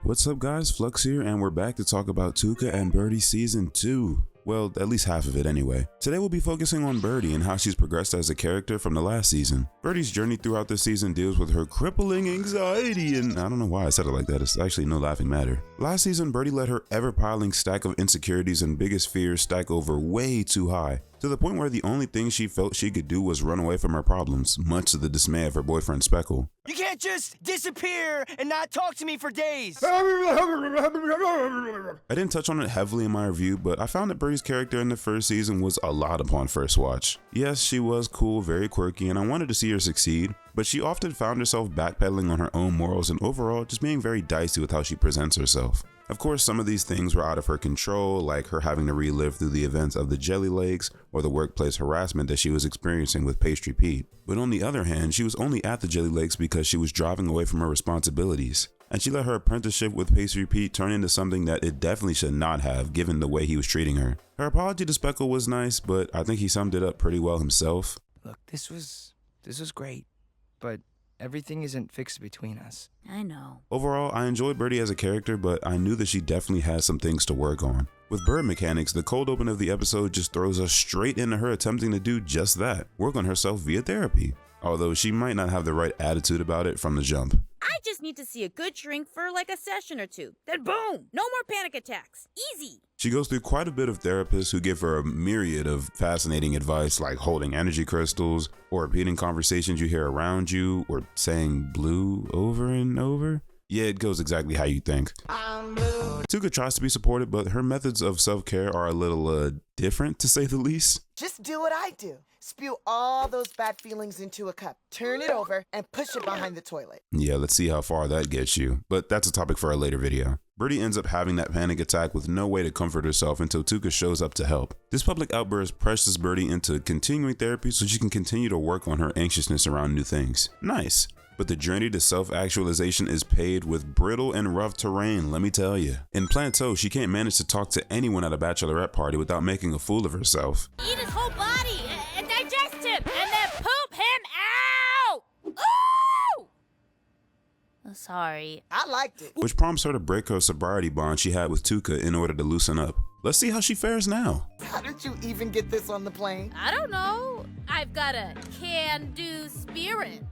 What's up guys, Flux here, and we're back to talk about Tuca and Bertie Season 2. Well, at least half of it anyway. Today we'll be focusing on Bertie and how she's progressed as a character from the last season. Bertie's journey throughout this season deals with her crippling anxiety, and I don't know why I said it like that, it's actually no laughing matter. Last season, Bertie let her ever-piling stack of insecurities and biggest fears stack over way too high, to the point where the only thing she felt she could do was run away from her problems, much to the dismay of her boyfriend Speckle. You can't just disappear and not talk to me for days. I didn't touch on it heavily in my review, but I found that Bertie's character in the first season was a lot upon first watch. Yes, she was cool, very quirky, and I wanted to see her succeed, but she often found herself backpedaling on her own morals and overall just being very dicey with how she presents herself. Of course, some of these things were out of her control, like her having to relive through the events of the Jelly Legs or the workplace harassment that she was experiencing with Pastry Pete. But on the other hand, she was only at the Jelly Legs because she was driving away from her responsibilities. And she let her apprenticeship with Pastry Pete turn into something that it definitely should not have, given the way he was treating her. Her apology to Speckle was nice, but I think he summed it up pretty well himself. Look, this was great, but everything isn't fixed between us. I know. Overall, I enjoyed Bertie as a character, but I knew that she definitely has some things to work on. With bird mechanics, the cold open of the episode just throws us straight into her attempting to do just that, work on herself via therapy. Although she might not have the right attitude about it from the jump. I just need to see a good shrink for like a session or two. Then boom! No more panic attacks. Easy! She goes through quite a bit of therapists who give her a myriad of fascinating advice, like holding energy crystals, or repeating conversations you hear around you, or saying blue over and over. Yeah, it goes exactly how you think. I'm blue. Tuca tries to be supportive, but her methods of self-care are a little different, to say the least. Just do what I do. Spew all those bad feelings into a cup, turn it over, and push it behind the toilet. Yeah, let's see how far that gets you. But that's a topic for a later video. Bertie ends up having that panic attack with no way to comfort herself until Tuca shows up to help. This public outburst presses Bertie into continuing therapy so she can continue to work on her anxiousness around new things. Nice. But the journey to self-actualization is paved with brittle and rough terrain, let me tell you. In Plateau, she can't manage to talk to anyone at a bachelorette party without making a fool of herself. Eat his whole body and digest him and then poop him out! Ooh! Sorry. I liked it. Which prompts her to break her sobriety bond she had with Tuca in order to loosen up. Let's see how she fares now. How did you even get this on the plane? I don't know. I've got a can-do spirit.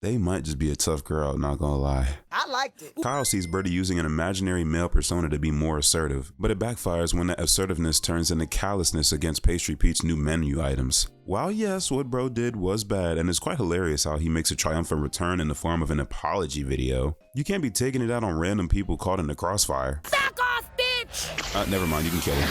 They might just be a tough girl, not gonna lie. I liked it. Kyle sees Bertie using an imaginary male persona to be more assertive, but it backfires when that assertiveness turns into callousness against Pastry Pete's new menu items. While yes, what bro did was bad, and it's quite hilarious how he makes a triumphant return in the form of an apology video, you can't be taking it out on random people caught in the crossfire. Back off, bitch! Never mind, you can kill him.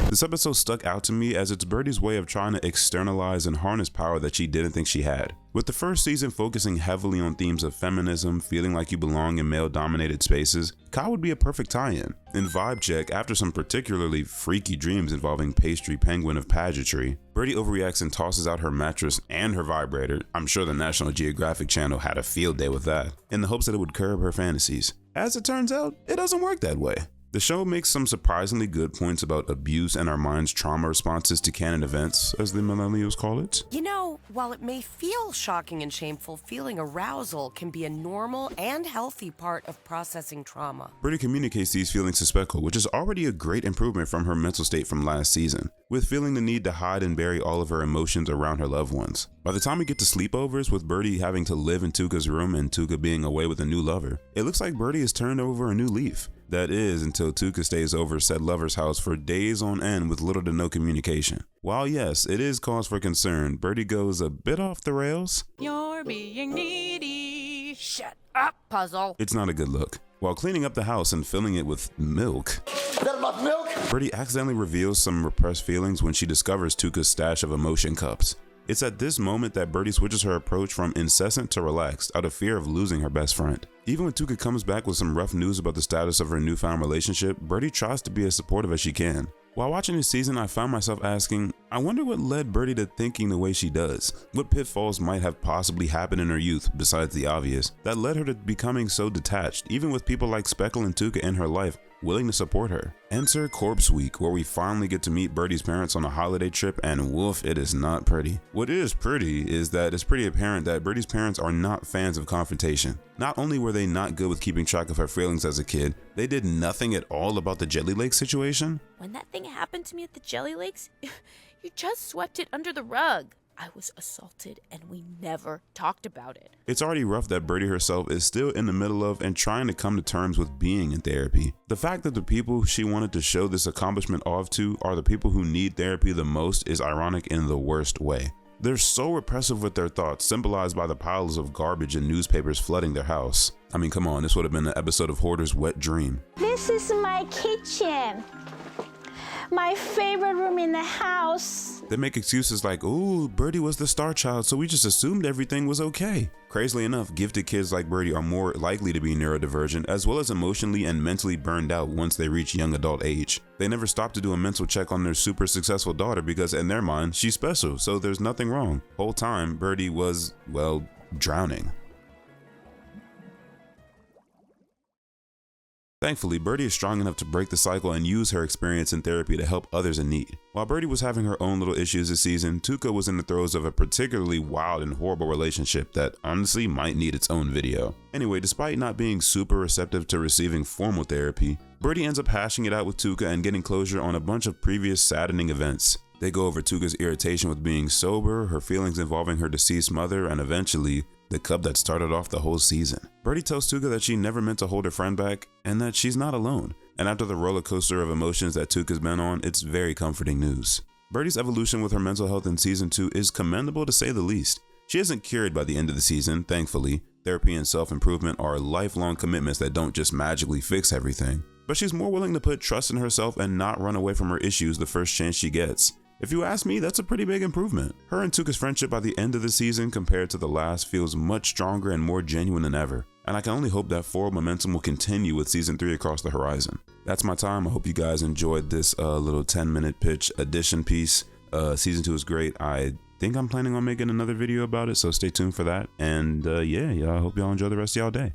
This episode stuck out to me as it's Bertie's way of trying to externalize and harness power that she didn't think she had. With the first season focusing heavily on themes of feminism, feeling like you belong in male-dominated spaces, Kyle would be a perfect tie-in. In Vibe Check, after some particularly freaky dreams involving Pastry Penguin of pageantry, Bertie overreacts and tosses out her mattress and her vibrator. I'm sure the National Geographic Channel had a field day with that, in the hopes that it would curb her fantasies. As it turns out, it doesn't work that way. The show makes some surprisingly good points about abuse and our mind's trauma responses to canon events, as the millennials call it. You know, while it may feel shocking and shameful, feeling arousal can be a normal and healthy part of processing trauma. Bertie communicates these feelings to Speckle, which is already a great improvement from her mental state from last season, with feeling the need to hide and bury all of her emotions around her loved ones. By the time we get to sleepovers, with Bertie having to live in Tuca's room and Tuca being away with a new lover, it looks like Bertie has turned over a new leaf. That is, until Tuca stays over said lover's house for days on end with little to no communication. While yes, it is cause for concern, Bertie goes a bit off the rails. You're being needy. Shut up, puzzle. It's not a good look. While cleaning up the house and filling it with milk, Is that enough milk? Bertie accidentally reveals some repressed feelings when she discovers Tuca's stash of emotion cups. It's at this moment that Bertie switches her approach from incessant to relaxed out of fear of losing her best friend. Even when Tuca comes back with some rough news about the status of her newfound relationship, Bertie tries to be as supportive as she can. While watching this season, I found myself asking, I wonder what led Bertie to thinking the way she does. What pitfalls might have possibly happened in her youth, besides the obvious, that led her to becoming so detached, even with people like Speckle and Tuca in her life, willing to support her. Enter Corpse Week, where we finally get to meet Bertie's parents on a holiday trip, and woof, it is not pretty. What is pretty is that it's pretty apparent that Bertie's parents are not fans of confrontation. Not only were they not good with keeping track of her feelings as a kid, they did nothing at all about the Jelly Lake situation. When that thing happened to me at the Jelly Lakes, you just swept it under the rug. I was assaulted and we never talked about it. It's already rough that Bertie herself is still in the middle of and trying to come to terms with being in therapy. The fact that the people she wanted to show this accomplishment off to are the people who need therapy the most is ironic in the worst way. They're so repressive with their thoughts, symbolized by the piles of garbage and newspapers flooding their house. I mean, come on, this would have been an episode of Hoarder's Wet Dream. This is my kitchen. My favorite room in the house. They make excuses like, ooh, Bertie was the star child, so we just assumed everything was okay. Crazily enough, gifted kids like Bertie are more likely to be neurodivergent, as well as emotionally and mentally burned out once they reach young adult age. They never stop to do a mental check on their super successful daughter because in their mind, she's special, so there's nothing wrong. Whole time, Bertie was, well, drowning. Thankfully, Bertie is strong enough to break the cycle and use her experience in therapy to help others in need. While Bertie was having her own little issues this season, Tuca was in the throes of a particularly wild and horrible relationship that honestly might need its own video. Anyway, despite not being super receptive to receiving formal therapy, Bertie ends up hashing it out with Tuca and getting closure on a bunch of previous saddening events. They go over Tuca's irritation with being sober, her feelings involving her deceased mother, and eventually, the cub that started off the whole season. Bertie tells Tuca that she never meant to hold her friend back and that she's not alone. And after the roller coaster of emotions that Tuca's been on, it's very comforting news. Bertie's evolution with her mental health in season 2 is commendable to say the least. She isn't cured by the end of the season, thankfully. Therapy and self-improvement are lifelong commitments that don't just magically fix everything. But she's more willing to put trust in herself and not run away from her issues the first chance she gets. If you ask me, that's a pretty big improvement. Her and Tuca's friendship by the end of the season compared to the last feels much stronger and more genuine than ever. And I can only hope that forward momentum will continue with season 3 across the horizon. That's my time. I hope you guys enjoyed this little 10-minute pitch addition piece. Season 2 is great. I think I'm planning on making another video about it, so stay tuned for that. And yeah, I hope y'all enjoy the rest of y'all day.